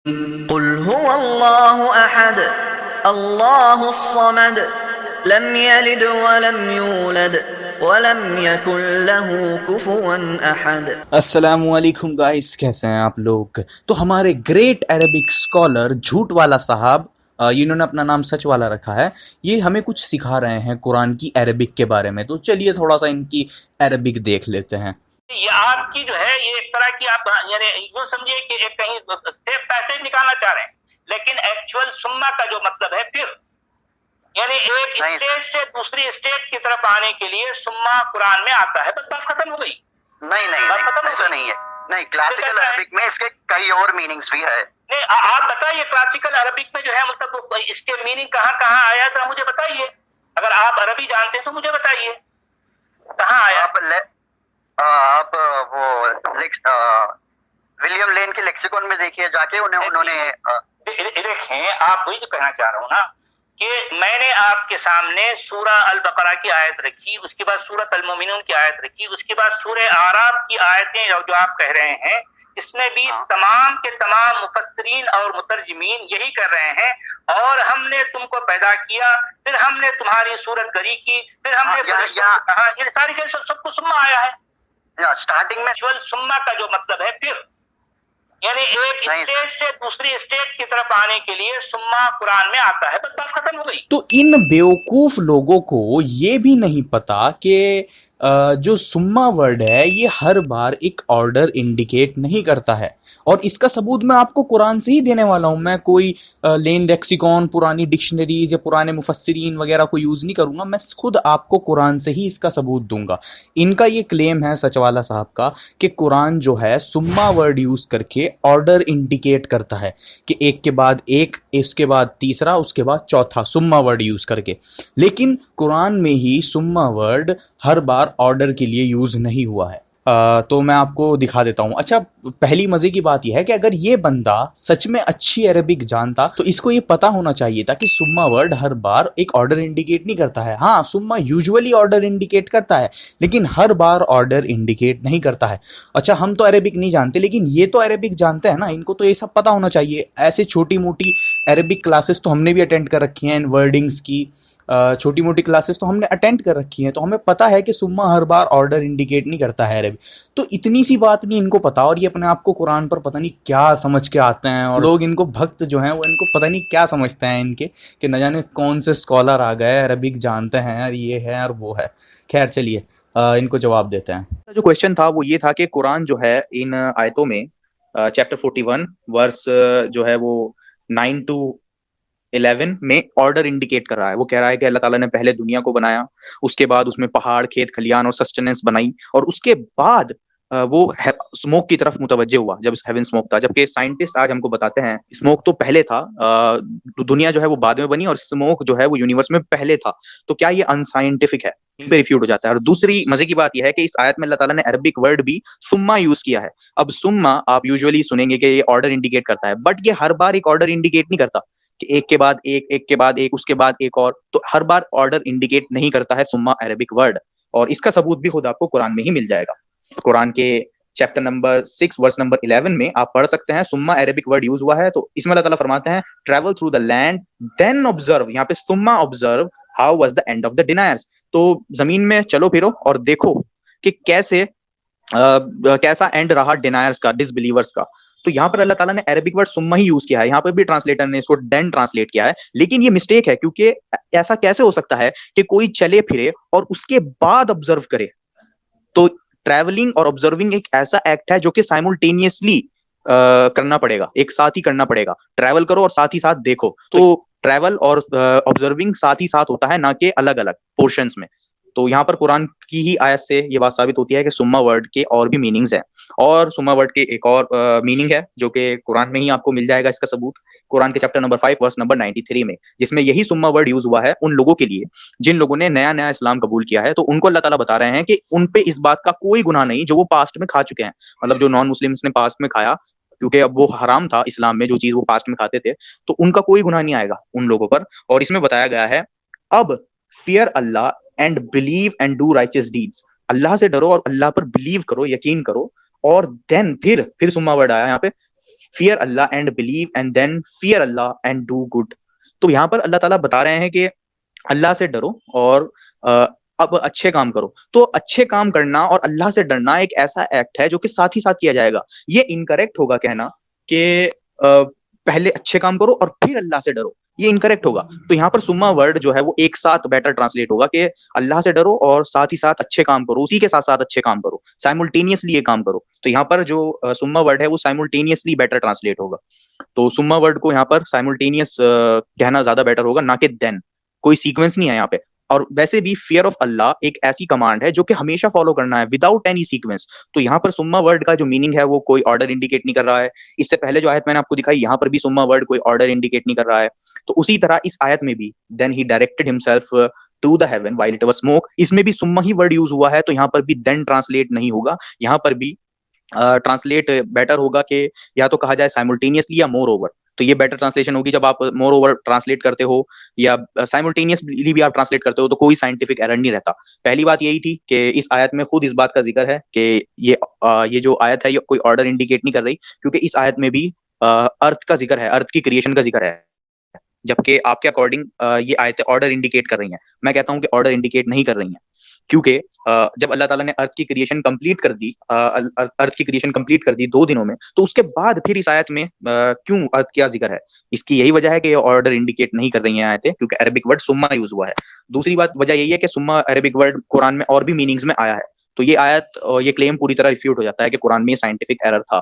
कुल हुवल्लाहु अहद अल्लाहुस समद लम यलिद वलम यूलद वलम यकुल लहू कुफुवन अहद। अस्सलामुअलैकुम गाइस, कैसे हैं आप लोग। तो हमारे ग्रेट अरबिक स्कॉलर झूठ वाला साहब, इन्होंने अपना नाम सच वाला रखा है। ये हमें कुछ सिखा रहे हैं कुरान की अरबिक के बारे में। तो चलिए थोड़ा सा इनकी अरबिक देख लेते हैं। ये आपकी जो है ये एक तरह की आप यानी यूं समझिए कि एक कहीं सेफ पैसेज निकालना चाह रहे हैं, लेकिन एक्चुअल सुम्मा का जो मतलब है फिर यानी एक स्टेट से दूसरी स्टेट की तरफ आने के लिए सुम्मा कुरान में आता है। बस बात खत्म हो गई। नहीं नहीं बात खत्म ऐसा नहीं है। नहीं, क्लासिकल अरबिक में इसके कई और मीनिंग्स भी है। नहीं, आप बताइए क्लासिकल अरबिक में जो है मतलब इसके मीनिंग कहाँ कहाँ आया था मुझे बताइए। अगर आप अरबी जानते हैं तो मुझे बताइए कहाँ आया। आप वो विलियम लेन के लेक्सिकॉन में देखिए जाके उन्होंने देखें। आप वही तो कहना चाह रहा हूँ ना कि मैंने आपके सामने सूरह अल बकरा की आयत रखी, उसके बाद सूरत अल मोमिनून की आयत रखी, उसके बाद सूरह आराफ की आयतें जो आप कह रहे हैं, इसमें भी तमाम के तमाम मुफस्सिरीन और मुतरजिमीन यही कर रहे हैं। और हमने तुमको पैदा किया, फिर हमने तुम्हारी सूरत गरी की, फिर हमने कहा, ये सारी चीजें सबको सुम्मा आया है। स्टार्टिंग में सुम्मा का जो मतलब है फिर यानी एक स्टेट से दूसरी स्टेट की तरफ आने के लिए सुम्मा कुरान में आता है। बस बात खत्म हो गई। तो इन बेवकूफ लोगों को ये भी नहीं पता कि जो सुम्मा वर्ड है ये हर बार एक ऑर्डर इंडिकेट नहीं करता है। और इसका सबूत मैं आपको कुरान से ही देने वाला हूं। मैं कोई लेन लेक्सिकॉन, पुरानी डिक्शनरीज या पुराने मुफस्सिरीन वगैरह को यूज नहीं करूंगा। मैं खुद आपको कुरान से ही इसका सबूत दूंगा। इनका ये क्लेम है सचवाला साहब का कि कुरान जो है सुम्मा वर्ड यूज करके ऑर्डर इंडिकेट करता है कि एक के बाद एक, इसके बाद तीसरा, उसके बाद चौथा, सुम्मा वर्ड यूज करके। लेकिन कुरान में ही सुम्मा वर्ड हर बार ऑर्डर के लिए यूज नहीं हुआ है। तो मैं आपको दिखा देता हूं। अच्छा, पहली मजे की बात यह है कि अगर ये बंदा सच में अच्छी अरबिक जानता तो इसको ये पता होना चाहिए था कि सुम्मा वर्ड हर बार एक ऑर्डर इंडिकेट नहीं करता है। हाँ, सुम्मा यूजुअली ऑर्डर इंडिकेट करता है, लेकिन हर बार ऑर्डर इंडिकेट नहीं करता है। अच्छा, हम तो अरबिक नहीं जानते, लेकिन ये तो अरबिक जानते हैं ना, इनको तो ये सब पता होना चाहिए। ऐसे छोटी मोटी अरबिक क्लासेस तो हमने भी अटेंड कर रखी हैं, इन वर्डिंग्स की छोटी मोटी क्लासेस तो हमने अटेंड कर रखी हैं, तो हमें पता है कि सुम्मा हर बार ऑर्डर इंडिकेट नहीं करता है अरबी। तो इतनी सी बात नहीं इनको पता, और ये अपने आप को कुरान पर पता नहीं क्या समझ के आते हैं। और लोग इनको भक्त जो हैं वो इनको पता नहीं क्या समझते हैं इनके, कि न जाने कौन से स्कॉलर आ गए, अरबिक जानते हैं और ये है और वो है। खैर चलिए इनको जवाब देते हैं। जो क्वेश्चन था वो ये था कि कुरान जो है इन आयतों में चैप्टर 41 वर्स जो है वो 9 to 11 में ऑर्डर इंडिकेट कर रहा है। वो कह रहा है कि अल्लाह ताला ने पहले दुनिया को बनाया, उसके बाद उसमें पहाड़, खेत खलियान और सस्टेनेंस बनाई, और उसके बाद वो स्मोक की तरफ मुतवज्जे हुआ जब हेवन स्मोक था। जबकि साइंटिस्ट आज हमको बताते हैं स्मोक तो पहले था, दुनिया जो है वो बाद में बनी, और स्मोक जो है वो यूनिवर्स में पहले था। तो क्या ये अनसाइंटिफिक है? पे रिफ्यूट हो जाता है। और दूसरी मजे की बात यह है कि इस आयत में अल्लाह ताला ने अरबिक वर्ड भी सुम्मा यूज किया है। अब सुम्मा आप यूजुअली सुनेंगे कि ये ऑर्डर इंडिकेट करता है, बट ये हर बार एक ऑर्डर इंडिकेट नहीं करता कि एक के बाद एक, एक के बाद एक, उसके बाद एक और। तो हर बार ऑर्डर इंडिकेट नहीं करता है सुम्मा अरबिक वर्ड, और इसका सबूत भी खुद आपको कुरान में ही मिल जाएगा। कुरान के चैप्टर नंबर 6 वर्स नंबर 11 में आप पढ़ सकते हैं सुम्मा अरबिक वर्ड यूज हुआ है। तो इसमें अल्लाह ताला फरमाते हैं travel through the land then observe, यहाँ पे सुम्मा observe how was the end of the deniers. तो जमीन में चलो फिरो और देखो कि कैसा एंड रहा डिनायर्स का, डिसबिलीवर्स का। तो यहाँ पर अल्लाह ताला ने अरबिक वर्ड सुम्मा ही यूज किया है। यहाँ पर भी ट्रांसलेटर ने इसको देन ट्रांसलेट किया है, लेकिन ये मिस्टेक है, क्योंकि ऐसा कैसे हो सकता है कि कोई चले फिरे और उसके बाद ऑब्जर्व करे। तो ट्रैवलिंग और ऑब्जर्विंग एक ऐसा एक्ट है जो कि साइमल्टेनियसली करना पड़ेगा, एक साथ ही करना पड़ेगा। ट्रैवल करो और साथ ही साथ देखो। तो ट्रैवल और ऑब्जर्विंग साथ ही साथ होता है, ना कि अलग अलग पोर्शंस में। तो यहाँ पर कुरान की ही आयत से ये बात साबित होती है कि सुम्मा वर्ड के और भी मीनिंग्स हैं। और सुम्मा वर्ड के एक और मीनिंग है जो कि कुरान में ही आपको मिल जाएगा इसका सबूत, कुरान के चैप्टर नंबर 5 वर्स नंबर 93 में, जिसमें यही सुम्मा वर्ड यूज हुआ है उन लोगों के लिए जिन लोगों ने नया नया इस्लाम कबूल किया है। तो उनको अल्लाह ताला बता रहे हैं कि उन पे इस बात का कोई गुनाह नहीं जो वो पास्ट में खा चुके हैं। मतलब जो नॉन मुस्लिम्स ने पास्ट में खाया, क्योंकि अब वो हराम था इस्लाम में जो चीज वो पास्ट में खाते थे, तो उनका कोई गुनाह नहीं आएगा उन लोगों पर। और इसमें बताया गया है अब fear Allah and believe and do righteous deeds, Allah से डरो और अल्लाह पर बिलीव करो, यकीन करो। और देन फिर सुम्मा वर्ड आया यहाँ पे, fear Allah and believe and then fear Allah and do good। तो यहाँ पर अल्लाह ताला बता रहे हैं कि अल्लाह से डरो और अब अच्छे काम करो। तो अच्छे काम करना और अल्लाह से डरना एक ऐसा एक्ट है जो कि साथ ही साथ किया जाएगा। ये इनकरेक्ट होगा कहना कि पहले अच्छे काम करो और फिर अल्लाह से डरो, ये इनकरेक्ट होगा। तो यहाँ पर सुम्मा वर्ड जो है वो एक साथ बेटर ट्रांसलेट होगा कि अल्लाह से डरो और साथ ही साथ अच्छे काम करो, उसी के साथ साथ अच्छे काम करो, साइमल्टेनियसली ये काम करो। तो यहाँ पर जो सुम्मा वर्ड है वो साइमल्टेनियसली बेटर ट्रांसलेट होगा। तो सुम्मा वर्ड को यहाँ पर साइमल्टेनियस कहना ज्यादा बेटर होगा, ना कि देन। कोई सीक्वेंस नहीं है यहाँ पे। और वैसे भी फियर ऑफ अल्लाह एक ऐसी कमांड है जो कि हमेशा फॉलो करना है विदाउट एनी सीक्वेंस। तो यहाँ पर सुम्मा वर्ड का जो मीनिंग है वो कोई ऑर्डर इंडिकेट नहीं कर रहा है। इससे पहले जो आयत मैंने आपको दिखाई, यहाँ पर भी सुम्मा वर्ड कोई ऑर्डर इंडिकेट नहीं कर रहा है। तो उसी तरह इस आयत में भी then he directed himself to the heaven while it was smoke, इसमें भी सुम्मा ही वर्ड यूज हुआ है। तो यहाँ पर भी देन ट्रांसलेट नहीं होगा, यहाँ पर भी ट्रांसलेट बेटर होगा कि या तो कहा जाए साइमल्टेनियसली या मोर ओवर। तो ये बेटर ट्रांसलेशन होगी जब आप मोर ओवर ट्रांसलेट करते हो या साइमल्टेनियसली भी आप ट्रांसलेट करते हो तो कोई साइंटिफिक एरर नहीं रहता। पहली बात यही थी कि इस आयत में खुद इस बात का जिक्र है कि ये जो आयत है ये कोई ऑर्डर इंडिकेट नहीं कर रही, क्योंकि इस आयत में भी अर्थ का जिक्र है, अर्थ की क्रिएशन का जिक्र है, जबकि आपके अकॉर्डिंग ये आयतें ऑर्डर इंडिकेट कर रही हैं। मैं कहता हूं कि ऑर्डर इंडिकेट नहीं कर रही हैं, क्योंकि जब अल्लाह ताला ने अर्थ की क्रिएशन कंप्लीट कर दी, अर्थ की क्रिएशन कंप्लीट कर दी 2 दिनों में, तो उसके बाद फिर इस आयत में क्यों अर्थ का जिक्र है? इसकी यही वजह है कि ये ऑर्डर इंडिकेट नहीं कर रही हैं आयतें, क्योंकि अरबिक वर्ड सुम्मा यूज हुआ है। दूसरी बात वजह यही है कि सुम्मा अरबिक वर्ड कुरान में और भी मीनिंग्स में आया है। तो ये आयत ये क्लेम पूरी तरह रिफ्यूट हो जाता है कि कुरान में साइंटिफिक एरर था।